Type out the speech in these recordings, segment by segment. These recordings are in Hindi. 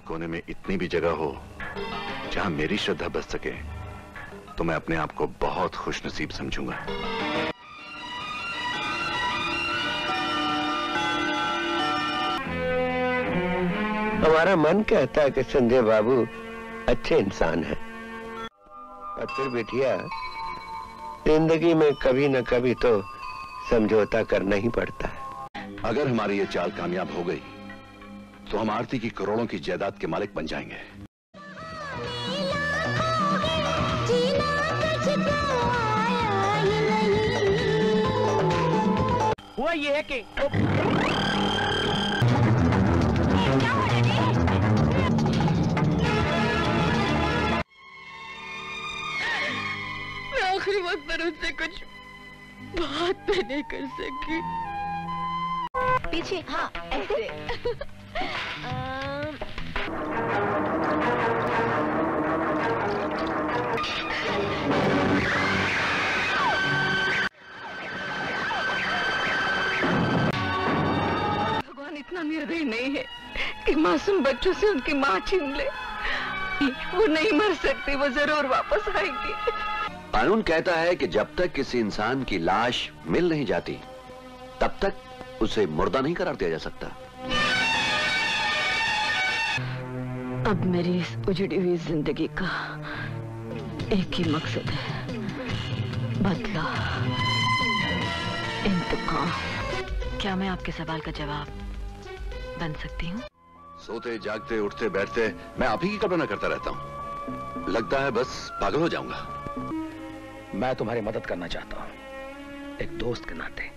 कोने में इतनी भी जगह हो जहां मेरी श्रद्धा बस सके तो मैं अपने आप को बहुत खुशनसीब समझूंगा। हमारा मन कहता है कि संजय बाबू अच्छे इंसान हैं, और फिर बिटिया जिंदगी में कभी न कभी तो समझौता करना ही पड़ता है। अगर हमारी ये चाल कामयाब हो गई तो हम आरती की करोड़ों की जायदाद के मालिक बन जाएंगे। हुआ ये है कि मैं आखिरी वक्त पर उससे कुछ बात भी नहीं कर सकी। पीछे, हाँ ऐसे। भगवान इतना निर्दयी नहीं है कि मासूम बच्चों से उनकी माँ छीन ले। वो नहीं मर सकती, वो जरूर वापस आएगी। कानून कहता है कि जब तक किसी इंसान की लाश मिल नहीं जाती तब तक उसे मुर्दा नहीं करार दिया जा सकता। अब मेरी इस उजड़ी हुई जिंदगी का एक ही मकसद है, बदला, इंतकाम। क्या मैं आपके सवाल का जवाब बन सकती हूँ? सोते जागते उठते बैठते मैं आप ही की कल्पना करता रहता हूँ। लगता है बस पागल हो जाऊंगा। मैं तुम्हारी मदद करना चाहता हूँ, एक दोस्त के नाते।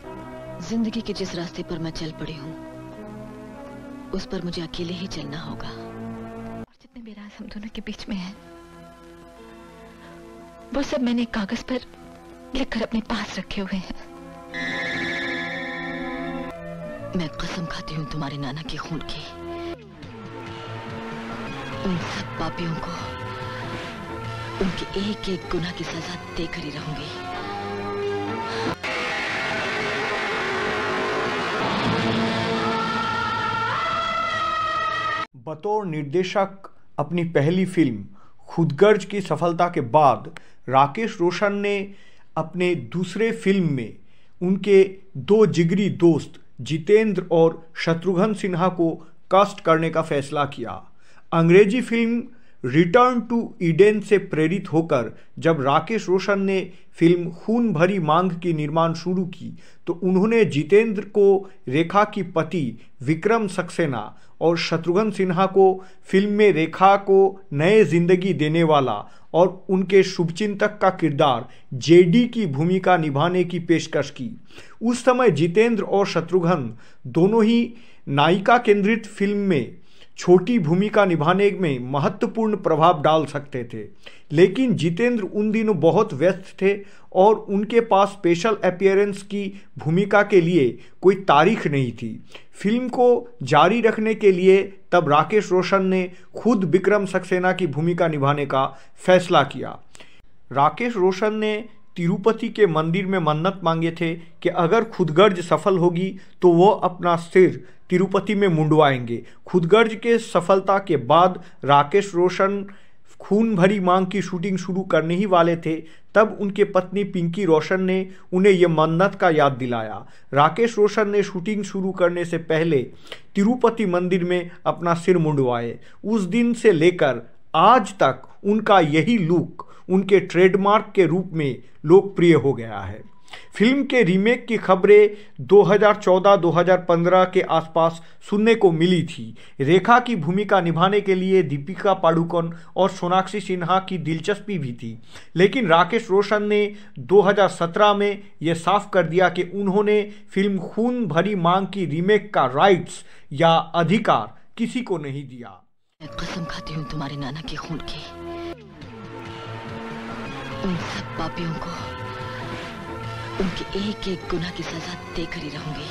जिंदगी के जिस रास्ते पर मैं चल पड़ी हूँ उस पर मुझे अकेले ही चलना होगा। और जितने बेराज हम दोनों के बीच में है वो सब मैंने कागज पर लिखकर अपने पास रखे हुए हैं। मैं कसम खाती हूँ तुम्हारे नाना के खून की, उन सब पापियों को उनके एक एक गुनाह की सजा देकर ही रहूंगी। बतौर निर्देशक अपनी पहली फिल्म खुदगर्ज की सफलता के बाद राकेश रोशन ने अपने दूसरे फिल्म में उनके दो जिगरी दोस्त जितेंद्र और शत्रुघ्न सिन्हा को कास्ट करने का फैसला किया। अंग्रेजी फिल्म रिटर्न टू ईडन से प्रेरित होकर जब राकेश रोशन ने फिल्म खून भरी मांग की निर्माण शुरू की तो उन्होंने जितेंद्र को रेखा की पति विक्रम सक्सेना और शत्रुघ्न सिन्हा को फिल्म में रेखा को नए जिंदगी देने वाला और उनके शुभचिंतक का किरदार जेडी की भूमिका निभाने की पेशकश की। उस समय जितेंद्र और शत्रुघ्न दोनों ही नायिका केंद्रित फिल्म में छोटी भूमिका निभाने में महत्वपूर्ण प्रभाव डाल सकते थे, लेकिन जितेंद्र उन दिनों बहुत व्यस्त थे और उनके पास स्पेशल अपीयरेंस की भूमिका के लिए कोई तारीख नहीं थी। फिल्म को जारी रखने के लिए तब राकेश रोशन ने खुद विक्रम सक्सेना की भूमिका निभाने का फैसला किया। राकेश रोशन ने तिरुपति के मंदिर में मन्नत मांगे थे कि अगर खुदगर्ज सफल होगी तो वो अपना सिर तिरुपति में मुंडवाएंगे। खुदगर्ज के सफलता के बाद राकेश रोशन खून भरी मांग की शूटिंग शुरू करने ही वाले थे, तब उनके पत्नी पिंकी रोशन ने उन्हें यह मन्नत का याद दिलाया। राकेश रोशन ने शूटिंग शुरू करने से पहले तिरुपति मंदिर में अपना सिर मुंडवाए। उस दिन से लेकर आज तक उनका यही लुक उनके ट्रेडमार्क के रूप में लोकप्रिय हो गया है। फिल्म के रीमेक की खबरें 2014-2015 के आसपास सुनने को मिली थी। रेखा की भूमिका निभाने के लिए दीपिका पादुकोण और सोनाक्षी सिन्हा की दिलचस्पी भी थी, लेकिन राकेश रोशन ने 2017 में यह साफ कर दिया कि उन्होंने फिल्म खून भरी मांग की रीमेक का राइट्स या अधिकार किसी को नहीं दिया। मैं कसम खाती हूँ तुम्हारे नाना के खून की, उन सब पापियों को उनके एक एक गुनाह की सजा देकर ही रहूंगी।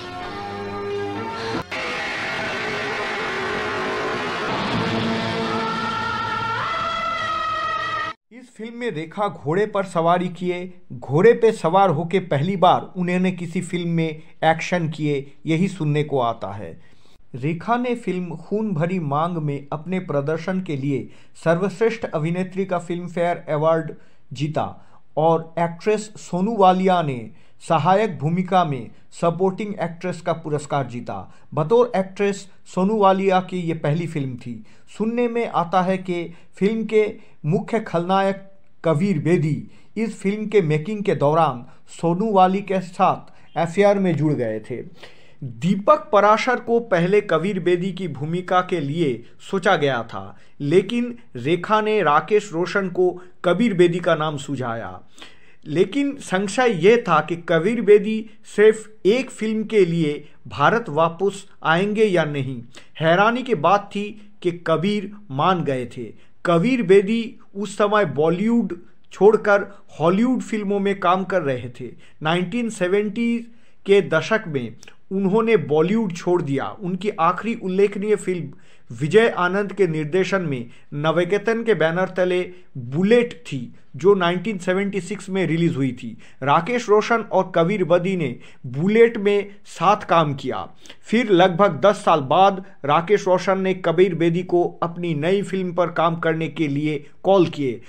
इस फिल्म में रेखा घोड़े पर सवारी किए, घोड़े पे सवार होकर पहली बार उन्होंने किसी फिल्म में एक्शन किए, यही सुनने को आता है। रेखा ने फिल्म खून भरी मांग में अपने प्रदर्शन के लिए सर्वश्रेष्ठ अभिनेत्री का फिल्म फेयर अवार्ड जीता और एक्ट्रेस सोनू वालिया ने सहायक भूमिका में सपोर्टिंग एक्ट्रेस का पुरस्कार जीता। बतौर एक्ट्रेस सोनू वालिया की ये पहली फिल्म थी। सुनने में आता है कि फिल्म के मुख्य खलनायक कबीर बेदी इस फिल्म के मेकिंग के दौरान सोनू वाली के साथ अफेयर में जुड़ गए थे। दीपक पराशर को पहले कबीर बेदी की भूमिका के लिए सोचा गया था, लेकिन रेखा ने राकेश रोशन को कबीर बेदी का नाम सुझाया। लेकिन संशय यह था कि कबीर बेदी सिर्फ एक फिल्म के लिए भारत वापस आएंगे या नहीं। हैरानी की बात थी कि कबीर मान गए थे। कबीर बेदी उस समय बॉलीवुड छोड़कर हॉलीवुड फिल्मों में काम कर रहे थे। 1970 के दशक में उन्होंने बॉलीवुड छोड़ दिया। उनकी आखिरी उल्लेखनीय फिल्म विजय आनंद के निर्देशन में नवकेतन के बैनर तले बुलेट थी, जो 1976 में रिलीज हुई थी। राकेश रोशन और कबीर बेदी ने बुलेट में साथ काम किया। फिर लगभग 10 साल बाद राकेश रोशन ने कबीर बेदी को अपनी नई फिल्म पर काम करने के लिए कॉल किए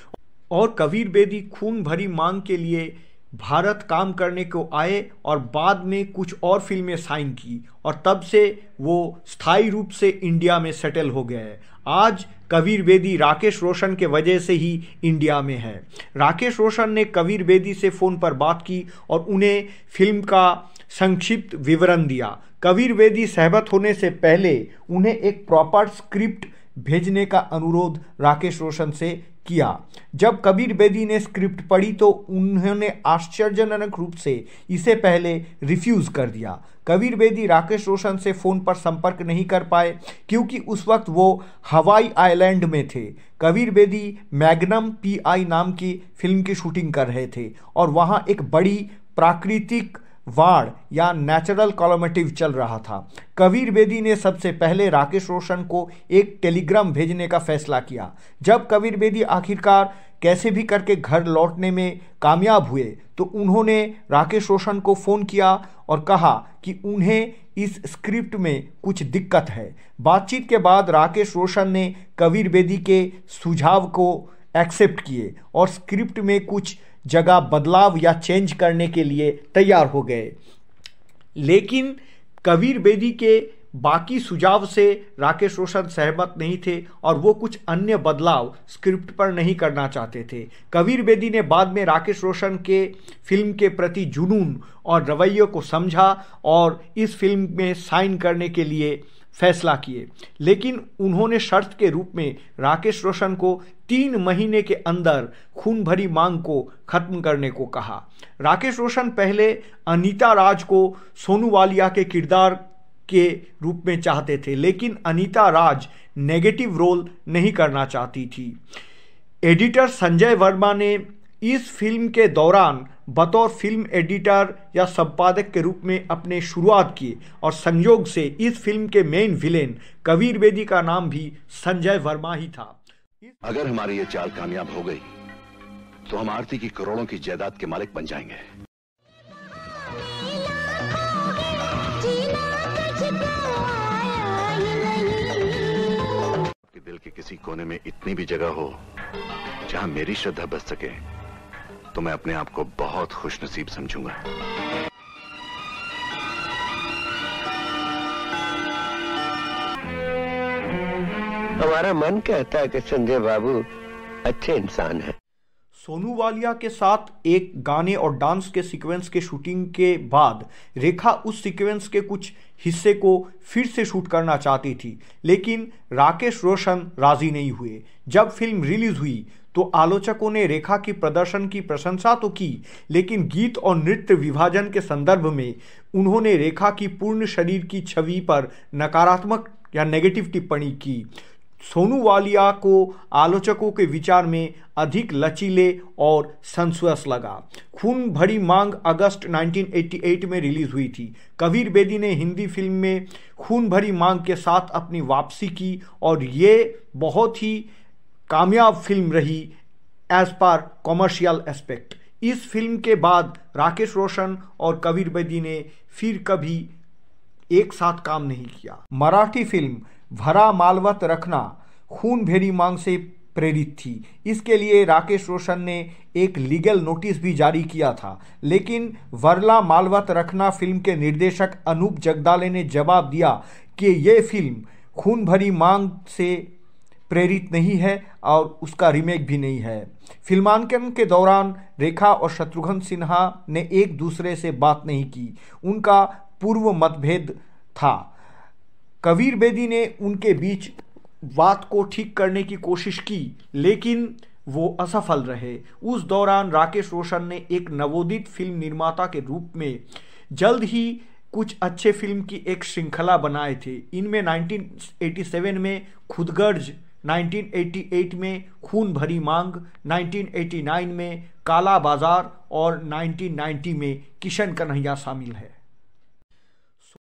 और कबीर बेदी खून भरी मांग के लिए भारत काम करने को आए और बाद में कुछ और फिल्में साइन की और तब से वो स्थायी रूप से इंडिया में सेटल हो गए। आज कबीर बेदी राकेश रोशन के वजह से ही इंडिया में है। राकेश रोशन ने कबीर बेदी से फ़ोन पर बात की और उन्हें फिल्म का संक्षिप्त विवरण दिया। कबीर बेदी सहमत होने से पहले उन्हें एक प्रॉपर स्क्रिप्ट भेजने का अनुरोध राकेश रोशन से किया। जब कबीर बेदी ने स्क्रिप्ट पढ़ी तो उन्होंने आश्चर्यजनक रूप से इसे पहले रिफ्यूज कर दिया। कबीर बेदी राकेश रोशन से फ़ोन पर संपर्क नहीं कर पाए क्योंकि उस वक्त वो हवाई आइलैंड में थे। कबीर बेदी मैग्नम PI नाम की फिल्म की शूटिंग कर रहे थे और वहाँ एक बड़ी प्राकृतिक वाड़ या नेचुरल कॉलोमेटिव चल रहा था। कबीर बेदी ने सबसे पहले राकेश रोशन को एक टेलीग्राम भेजने का फैसला किया। जब कबीर बेदी आखिरकार कैसे भी करके घर लौटने में कामयाब हुए तो उन्होंने राकेश रोशन को फ़ोन किया और कहा कि उन्हें इस स्क्रिप्ट में कुछ दिक्कत है। बातचीत के बाद राकेश रोशन ने कबीर बेदी के सुझाव को एक्सेप्ट किए और स्क्रिप्ट में कुछ जगह बदलाव या चेंज करने के लिए तैयार हो गए। लेकिन कबीर बेदी के बाकी सुझाव से राकेश रोशन सहमत नहीं थे और वो कुछ अन्य बदलाव स्क्रिप्ट पर नहीं करना चाहते थे। कबीर बेदी ने बाद में राकेश रोशन के फिल्म के प्रति जुनून और रवैये को समझा और इस फिल्म में साइन करने के लिए फैसला किए। लेकिन उन्होंने शर्त के रूप में राकेश रोशन को 3 महीने के अंदर खून भरी मांग को खत्म करने को कहा। राकेश रोशन पहले अनीता राज को सोनू वालिया के किरदार के रूप में चाहते थे, लेकिन अनीता राज नेगेटिव रोल नहीं करना चाहती थी। एडिटर संजय वर्मा ने इस फिल्म के दौरान बतौर फिल्म एडिटर या संपादक के रूप में अपने शुरुआत की और संयोग से इस फिल्म के मेन विलेन कबीर बेदी का नाम भी संजय वर्मा ही था। अगर हमारी ये चाल कामयाब हो गई तो हम आरती की करोड़ों की जायदाद के मालिक बन जाएंगे। आपके दिल के किसी कोने में इतनी भी जगह हो जहां मेरी श्रद्धा बस सके तो मैं अपने आप को बहुत खुशनसीब समझूंगा। हमारा मन कहता है कि संजय बाबू अच्छे इंसान हैं। सोनू वालिया के साथ एक गाने और डांस के सीक्वेंस के शूटिंग के बाद रेखा उस सीक्वेंस के कुछ हिस्से को फिर से शूट करना चाहती थी, लेकिन राकेश रोशन राजी नहीं हुए। जब फिल्म रिलीज हुई तो आलोचकों ने रेखा की प्रदर्शन की प्रशंसा तो की, लेकिन गीत और नृत्य विभाजन के संदर्भ में उन्होंने रेखा की पूर्ण शरीर की छवि पर नकारात्मक या नेगेटिव टिप्पणी की। सोनू वालिया को आलोचकों के विचार में अधिक लचीले और सेंसुअस लगा। खून भरी मांग अगस्त 1988 में रिलीज हुई थी। कबीर बेदी ने हिंदी फिल्म में खून भरी मांग के साथ अपनी वापसी की और ये बहुत ही कामयाब फिल्म रही एज पर कॉमर्शियल एस्पेक्ट। इस फिल्म के बाद राकेश रोशन और कबीर बेदी ने फिर कभी एक साथ काम नहीं किया। मराठी फिल्म भरा मालवत रखना खून भरी मांग से प्रेरित थी। इसके लिए राकेश रोशन ने एक लीगल नोटिस भी जारी किया था, लेकिन वरला मालवत रखना फिल्म के निर्देशक अनूप जगदाले ने जवाब दिया कि ये फिल्म खून भरी मांग से प्रेरित नहीं है और उसका रीमेक भी नहीं है। फिल्मांकन के दौरान रेखा और शत्रुघ्न सिन्हा ने एक दूसरे से बात नहीं की, उनका पूर्व मतभेद था। कबीर बेदी ने उनके बीच बात को ठीक करने की कोशिश की, लेकिन वो असफल रहे। उस दौरान राकेश रोशन ने एक नवोदित फिल्म निर्माता के रूप में जल्द ही कुछ अच्छे फिल्म की एक श्रृंखला बनाए थे। इनमें 1987 में खुदगर्ज, 1988 में खून भरी मांग, 1989 में काला बाजार और 1990 में किशन कन्हैया शामिल है।